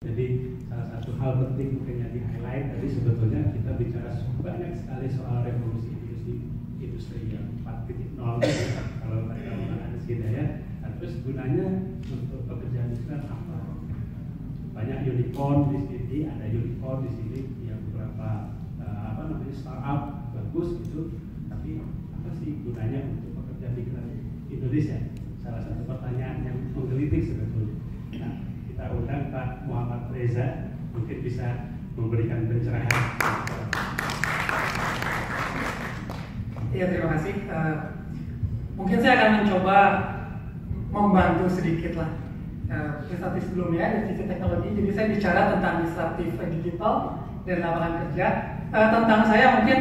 Jadi salah satu hal penting mungkin yang di-highlight tadi sebetulnya kita bicara banyak sekali soal revolusi industri yang 4.0 kalau kata Mas Hidayat. Terus gunanya untuk pekerjaan migran apa? Banyak unicorn di sini, ada unicorn di sini yang beberapa startup bagus gitu. Tapi apa sih gunanya untuk pekerja migran Indonesia? Salah satu pertanyaan yang menggelitik sebetulnya. Nah, kita undang Pak Muhammad Reza, mungkin bisa memberikan pencerahan. Iya, terima kasih. Mungkin saya akan mencoba membantu sedikit lah presentasi sebelumnya dari sisi teknologi. Jadi saya bicara tentang disruptif digital dan lapangan kerja. Tentang saya mungkin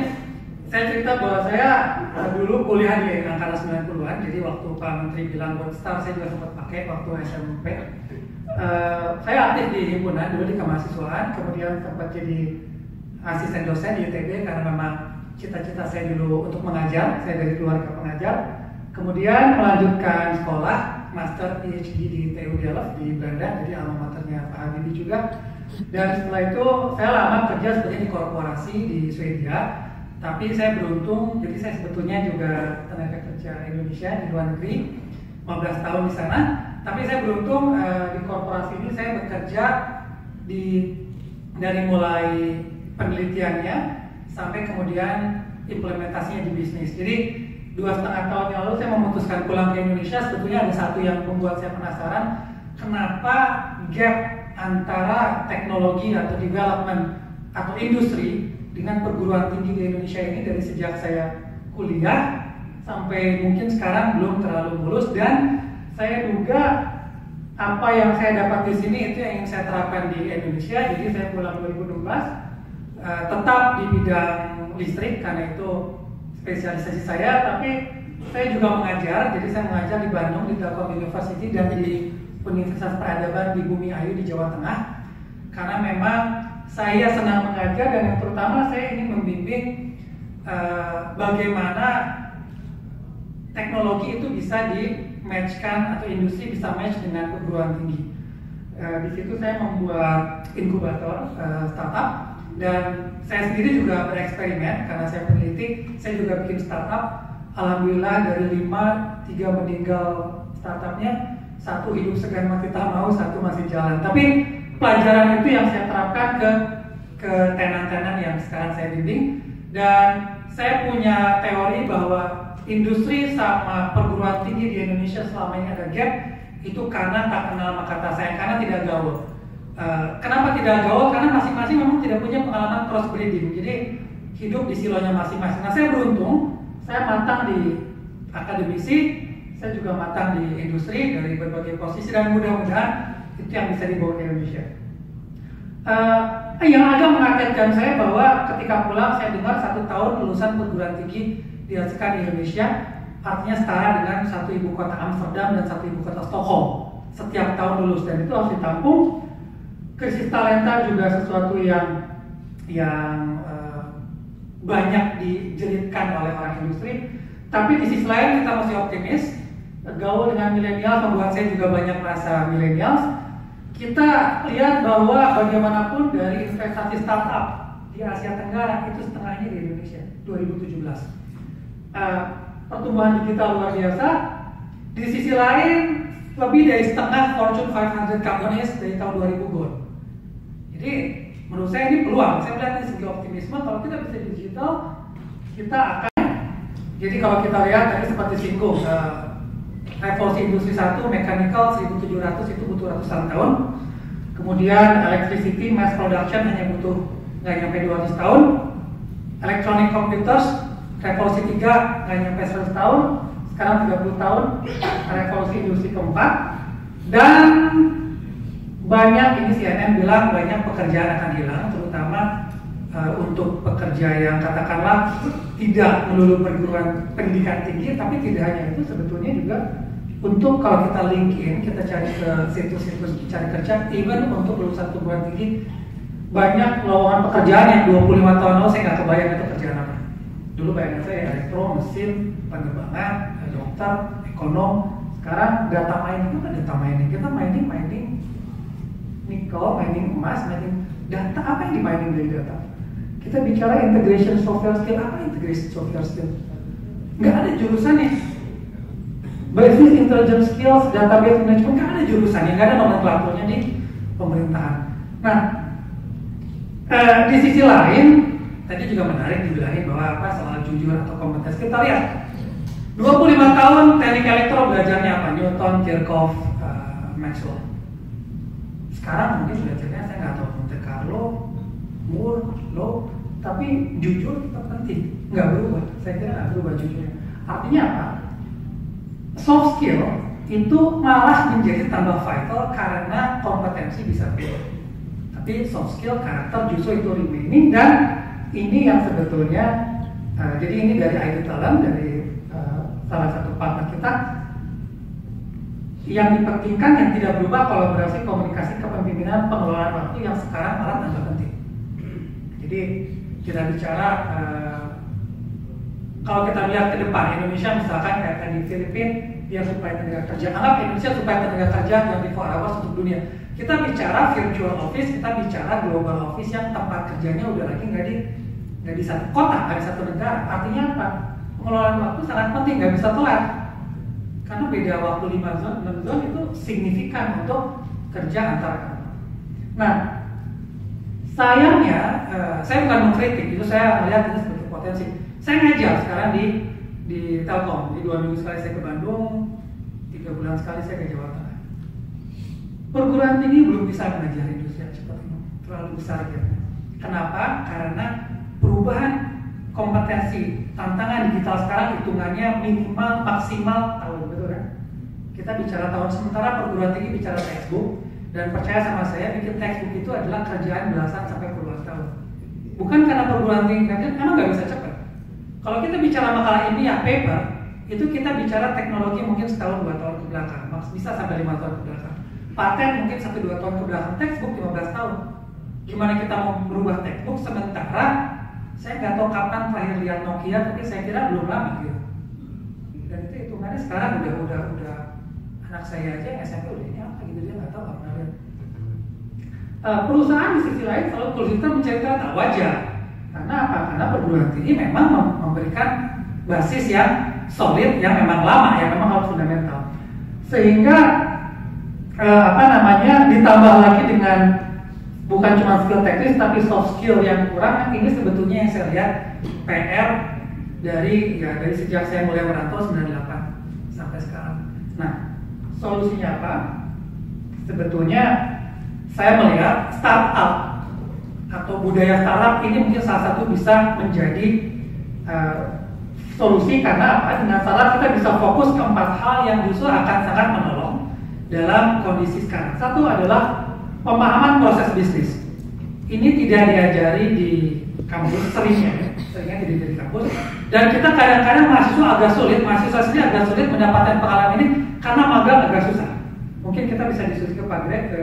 saya cerita bahwa saya dulu kuliah di angkatan 90-an. Jadi waktu Pak Menteri bilang Workstar, saya juga sempat pakai waktu SMP. Saya aktif di himpunan dulu di kemahasiswaan, kemudian sempat jadi asisten dosen di ITB karena memang cita-cita saya dulu untuk mengajar. Saya dari keluarga pengajar. Kemudian melanjutkan sekolah master PhD di TU Delft di Belanda, jadi alma maternya Pak Habibie juga. Dan setelah itu saya lama kerja sebenarnya di korporasi di Swedia. Tapi saya beruntung, jadi saya sebetulnya juga tenaga kerja Indonesia di luar negeri, 15 tahun di sana. Tapi saya beruntung di korporasi ini saya bekerja dari mulai penelitiannya sampai kemudian implementasinya di bisnis. Jadi 2,5 tahun yang lalu saya memutuskan pulang ke Indonesia. Sebetulnya ada satu yang membuat saya penasaran, kenapa gap antara teknologi atau development atau industri dengan perguruan tinggi di Indonesia ini dari sejak saya kuliah sampai mungkin sekarang belum terlalu mulus. Dan saya duga apa yang saya dapat di sini itu yang ingin saya terapkan di Indonesia. Jadi saya pulang 2016 tetap di bidang listrik karena itu spesialisasi saya, tapi saya juga mengajar. Jadi saya mengajar di Bandung di Telkom University dan di Universitas Peradaban di Bumi Ayu di Jawa Tengah. Karena memang saya senang mengajar dan yang terutama saya ingin membimbing bagaimana teknologi itu bisa di-matchkan atau industri bisa match dengan perguruan tinggi. Di situ saya membuat inkubator startup dan saya sendiri juga bereksperimen karena saya peneliti. Saya juga bikin startup. Alhamdulillah dari 5, 3 meninggal startupnya, 1 hidup segan mati tak mau, 1 masih jalan. Tapi pelajaran itu yang saya terapkan ke tenan-tenan yang sekarang saya bimbing. Dan saya punya teori bahwa industri sama perguruan tinggi di Indonesia selama ini ada gap, itu karena tak kenal maka tak sayang, karena tidak gaul. Kenapa tidak gaul? Karena masing-masing memang tidak punya pengalaman cross breeding. Jadi hidup di silonya masing-masing. Nah, saya beruntung, saya matang di akademisi, saya juga matang di industri dari berbagai posisi, dan mudah-mudahan itu yang bisa dibawa ke Indonesia. Yang agak mengagetkan saya bahwa ketika pulang saya dengar 1 tahun lulusan perguruan tinggi dihasilkan di Indonesia, artinya setara dengan 1 ibu kota Amsterdam dan 1 ibu kota Stockholm setiap tahun lulus, dan itu harus ditampung. Krisis talenta juga sesuatu yang banyak dijelitkan oleh orang industri. Tapi di sisi lain kita masih optimis. Gaul dengan milenial membuat saya juga banyak merasa milenial. Kita lihat bahwa bagaimanapun dari investasi startup di Asia Tenggara itu setengahnya di Indonesia 2017. Pertumbuhan digital luar biasa. Di sisi lain lebih dari setengah Fortune 500 companies dari tahun 2000 goal. Jadi menurut saya ini peluang. Saya melihat dari segi optimisme, kalau kita bisa digital, kita akan. Jadi kalau kita lihat tadi seperti singgung, revolusi industri 1, mechanical 1700 itu butuh ratusan tahun. Kemudian electricity mass production hanya butuh nggak nyampe 200 tahun. Electronic computers revolusi 3 nggak nyampe 100 tahun. Sekarang 30 tahun. Revolusi industri keempat. Dan banyak, ini CNN bilang banyak pekerjaan akan hilang, terutama untuk pekerja yang katakanlah tidak melulu perguruan pendidikan tinggi. Tapi tidak hanya itu, sebetulnya juga untuk kalau kita LinkedIn, kita cari ke situs-situs cari kerja, even untuk lulusan perguruan tinggi, banyak lowongan pekerjaan yang 25 tahun lalu saya nggak kebayang itu kerjaan apa. Dulu bayangan saya elektro, mesin, penerbangan, dokter, ekonom. Sekarang data mining, apa data mining? Kita mining nikel, mining emas, mining data. Apa yang di mining dari data? Kita bicara integration software skill. Apa integration software skill? Nggak ada jurusannya. Business intelligence skills, database management, nggak ada jurusannya, nggak ada nomenklaturnya di pemerintahan. Nah, di sisi lain, tadi juga menarik dibilangin bahwa apa soal jujur atau kompetensi. Kita lihat 25 tahun teknik elektro belajarnya apa? Newton, Kirchhoff, Maxwell. Sekarang mungkin belajarnya saya nggak tahu Monte Carlo, Moore, Lowe, tapi jujur tetap penting, nggak berubah. Saya kira nggak berubah jujurnya. Artinya apa? Soft skill itu malah menjadi tambah vital karena kompetensi bisa berubah. Tapi soft skill, karakter justru itu remaining, dan ini yang sebetulnya jadi ini dari ID Talent, dari salah satu partner kita yang dipentingkan, yang tidak berubah, kolaborasi, komunikasi, kepemimpinan, pengelolaan waktu yang sekarang malah tambah penting. Jadi kita bicara kalau kita lihat ke depan Indonesia misalkan kayak tadi Filipina dia supaya tenaga kerja, anggap Indonesia supaya tenaga kerja 24 hours untuk dunia. Kita bicara virtual office, kita bicara global office yang tempat kerjanya udah lagi nggak di satu kota, nggak di satu negara. Artinya apa? Pengelolaan waktu sangat penting, nggak bisa telat. Karena beda waktu 5 zone, 6 zone itu signifikan untuk kerja antar kantor. Nah, sayangnya, saya bukan mengkritik, itu saya melihat ini sebagai potensi. Saya ngajar sekarang di Telkom, di 2 minggu sekali saya ke Bandung, 3 bulan sekali saya ke Jawa Tengah. Perguruan tinggi belum bisa mengajar industri yang cepat ini, terlalu besar gitu. Kenapa? Karena perubahan kompetensi, tantangan digital sekarang hitungannya minimal maksimal tahun, betul kan? Kita bicara tahun, sementara perguruan tinggi bicara textbook, dan percaya sama saya, bikin textbook itu adalah kerjaan belasan sampai puluhan tahun. Bukan karena perguruan tinggi, emang nggak bisa cepat. Kalau kita bicara makalah ilmiah, paper, itu kita bicara teknologi mungkin setahun 2 tahun ke belakang, bisa sampai 5 tahun ke belakang. Paten mungkin 1-2 tahun ke belakang, textbook 15 tahun. Gimana kita mau merubah textbook sementara saya nggak tahu kapan terakhir lihat Nokia, tapi saya kira belum lama gitu. Dan itu hitungannya sekarang udah anak saya aja yang SMP udah ini apa gitu, dia nggak tahu apa namanya. Perusahaan di sisi lain selalu kesulitan mencari data, wajar. Karena apa? Karena perguruan tinggi memang memberikan basis yang solid, yang memang lama, yang memang harus fundamental. Sehingga ditambah lagi dengan bukan cuma skill teknis tapi soft skill yang kurang. Ini sebetulnya yang saya lihat PR dari sejak saya mulai merantau 98 sampai sekarang. Nah, solusinya apa? Sebetulnya saya melihat startup atau budaya startup ini mungkin salah satu bisa menjadi solusi, karena apa? Dengan startup kita bisa fokus ke 4 hal yang justru akan sangat menolong dalam kondisi sekarang. Satu adalah pemahaman proses bisnis. Ini tidak diajari di kampus, seringnya tidak di kampus. Dan kita kadang-kadang mahasiswa sendiri agak sulit mendapatkan pengalaman ini karena magang agak susah. Mungkin kita bisa diskusi ke Pak Greg, ke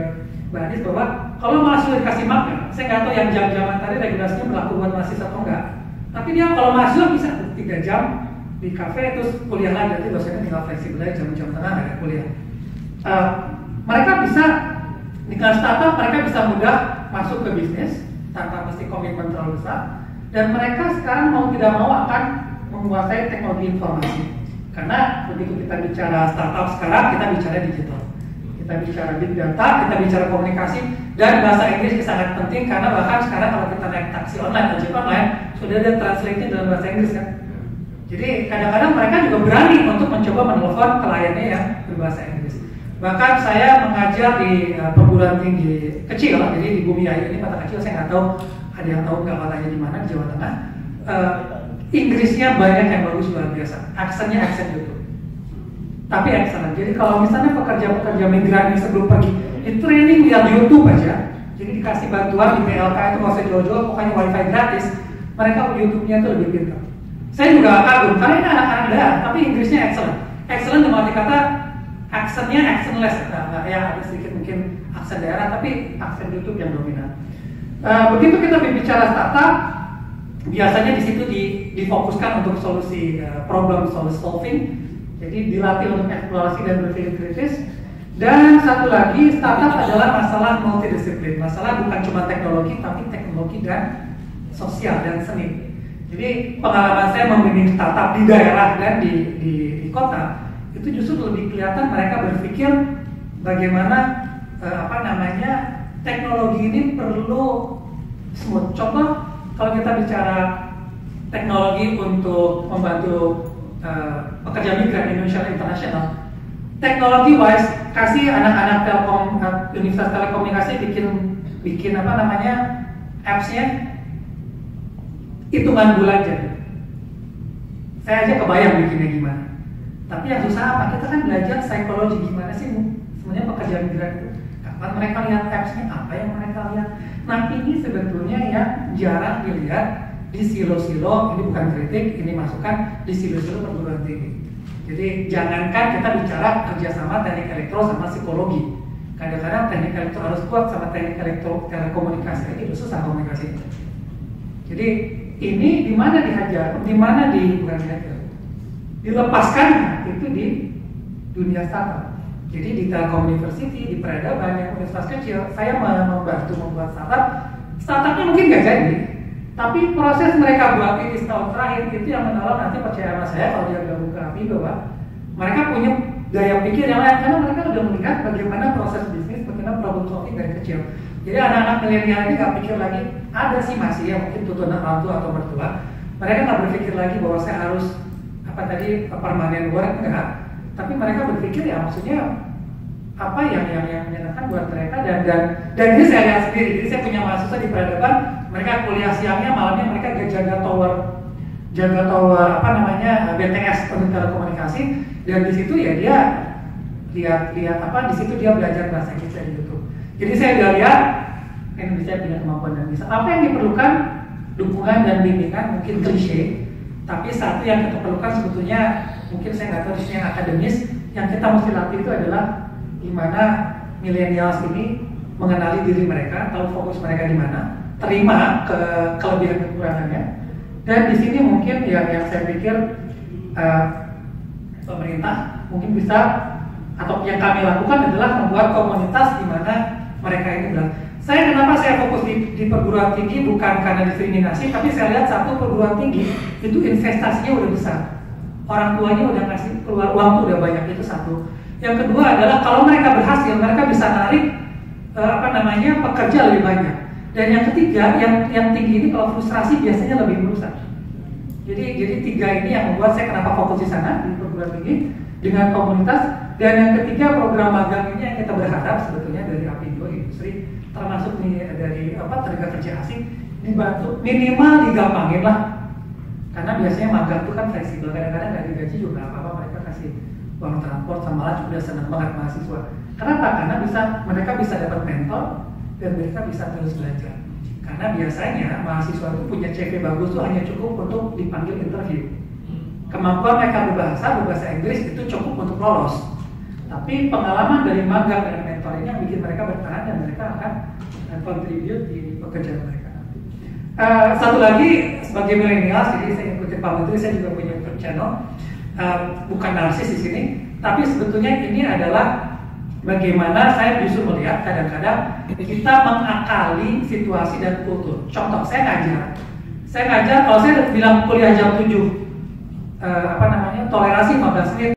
Mbak Adis, bahwa kalau mahasiswa dikasih magang, saya nggak tahu yang jam-jaman tadi regulasinya berlaku buat mahasiswa atau enggak. Tapi dia kalau mahasiswa bisa 3 jam di kafe terus kuliah lagi, nanti dosennya tinggal fleksibel aja, jam-jam tengah ada kuliah. Mereka bisa dengan startup, mereka bisa mudah masuk ke bisnis tanpa mesti komitmen terlalu besar, dan mereka sekarang mau tidak mau akan menguasai teknologi informasi. Karena begitu kita bicara startup sekarang, kita bicara digital, kita bicara big data, kita bicara komunikasi, dan bahasa Inggris sangat penting karena bahkan sekarang kalau kita naik taksi online, ojek online, sudah ada translate-nya dalam bahasa Inggris kan. Jadi kadang-kadang mereka juga berani untuk mencoba menelpon kliennya yang berbahasa Inggris. Bahkan saya mengajar di perguruan tinggi kecil, jadi di Bumi Ayu ini kota kecil, saya nggak tahu ada yang tahu nggak kotanya di mana, di Jawa Tengah. Inggrisnya banyak yang bagus, luar biasa, aksennya aksen gitu. Tapi excellent. Jadi kalau misalnya pekerja-pekerja migran yang sebelum pergi di training lihat YouTube aja, jadi dikasih bantuan di PLK itu nggak usah jual-jual, pokoknya wifi gratis, mereka YouTube-nya itu lebih pintar. Saya juga kagum karena ini anak-anak daerah, tapi Inggrisnya excellent. Excellent dalam arti kata aksennya accentless, ya ada sedikit mungkin aksen daerah, tapi aksen YouTube yang dominan. Begitu kita berbicara startup, biasanya di situ difokuskan untuk solusi problem solving. Jadi dilatih untuk eksplorasi dan berpikir kritis. Dan satu lagi, startup adalah masalah multidisiplin. Masalah bukan cuma teknologi, tapi teknologi dan sosial dan seni. Jadi pengalaman saya membimbing startup di daerah dan di kota, itu justru lebih kelihatan mereka berpikir bagaimana teknologi ini perlu smooth. Contoh, kalau kita bicara teknologi untuk membantu pekerja migran Indonesia International, teknologi wise kasih anak-anak telkom Universitas Telekomunikasi bikin apps-nya hitungan bulan jadi. Saya aja kebayang bikinnya gimana. Tapi yang susah apa? Kita kan belajar psikologi gimana sih sebenarnya pekerja migran itu. Kapan mereka lihat apps-nya, apa yang mereka lihat. Nah ini sebetulnya yang jarang dilihat di silo-silo, ini bukan kritik, ini masukan di silo-silo perguruan tinggi. Jadi jangankan kita bicara kerjasama teknik elektro sama psikologi. Kadang-kadang teknik elektro harus kuat sama teknik elektro telekomunikasi, itu susah komunikasi. Jadi ini di mana dihajar, di mana dilepaskan itu di dunia startup. Jadi di Telkom University, di peradaban yang universitas kecil, saya membantu membuat startup. Startupnya mungkin nggak jadi, tapi proses mereka buat ini setahun terakhir itu yang menolong nanti percaya sama saya kalau dia gabung ke Apindo, Pak. Mereka punya daya pikir yang lain karena mereka sudah melihat bagaimana proses bisnis, bagaimana problem solving dari kecil. Jadi anak-anak milenial ini nggak pikir lagi, ada sih masih yang mungkin tutunan orang tua atau mertua. Mereka nggak berpikir lagi bahwa saya harus permanen work, enggak. Tapi mereka berpikir ya maksudnya apa yang menyenangkan buat mereka dan ini saya lihat sendiri. Jadi saya punya mahasiswa di peradaban, mereka kuliah siangnya, malamnya mereka jaga tower BTS untuk telekomunikasi, dan di situ ya dia lihat di situ dia belajar bahasa Inggris di YouTube. Jadi saya udah lihat Indonesia punya kemampuan dan bisa. Apa yang diperlukan dukungan dan bimbingan mungkin klise, tapi satu yang kita perlukan sebetulnya mungkin saya nggak tahu di sini yang akademis, yang kita mesti latih itu adalah gimana millennials ini mengenali diri mereka, tahu fokus mereka di mana, terima kelebihan kekurangannya, dan di sini mungkin yang saya pikir pemerintah mungkin bisa atau yang kami lakukan adalah membuat komunitas di mana mereka ini bilang. Kenapa saya fokus di perguruan tinggi bukan karena diskriminasi, tapi saya lihat satu perguruan tinggi itu investasinya udah besar, orang tuanya udah ngasih keluar uang tuh udah banyak, itu satu. Yang kedua adalah kalau mereka berhasil, mereka bisa narik pekerja lebih banyak. Dan yang ketiga, yang tinggi ini kalau frustrasi biasanya lebih merusak. Jadi tiga ini yang membuat saya kenapa fokus di sana di perguruan tinggi dengan komunitas. Dan yang ketiga, program magang ini yang kita berharap sebetulnya dari Apindo Industri, termasuk dari tenaga kerja asing, dibantu minimal digampangin lah. Karena biasanya magang itu kan fleksibel, kadang-kadang nggak digaji juga apa-apa, mereka kasih uang transport sama lah, juga senang banget mahasiswa. Kenapa? Karena mereka bisa dapat mentor dan mereka bisa terus belajar. Karena biasanya mahasiswa itu punya CV bagus tuh hanya cukup untuk dipanggil interview. Kemampuan mereka berbahasa Inggris itu cukup untuk lolos. Tapi pengalaman dari magang dan mentor ini yang bikin mereka bertahan dan mereka akan contribute di pekerjaan mereka. Satu lagi sebagai milenial, jadi saya ikuti Pak Menteri, saya juga punya YouTube channel. Bukan narsis di sini, tapi sebetulnya ini adalah bagaimana saya justru melihat kadang-kadang kita mengakali situasi dan kultur. Contoh, saya ngajar kalau saya bilang kuliah jam 7 toleransi 15 menit.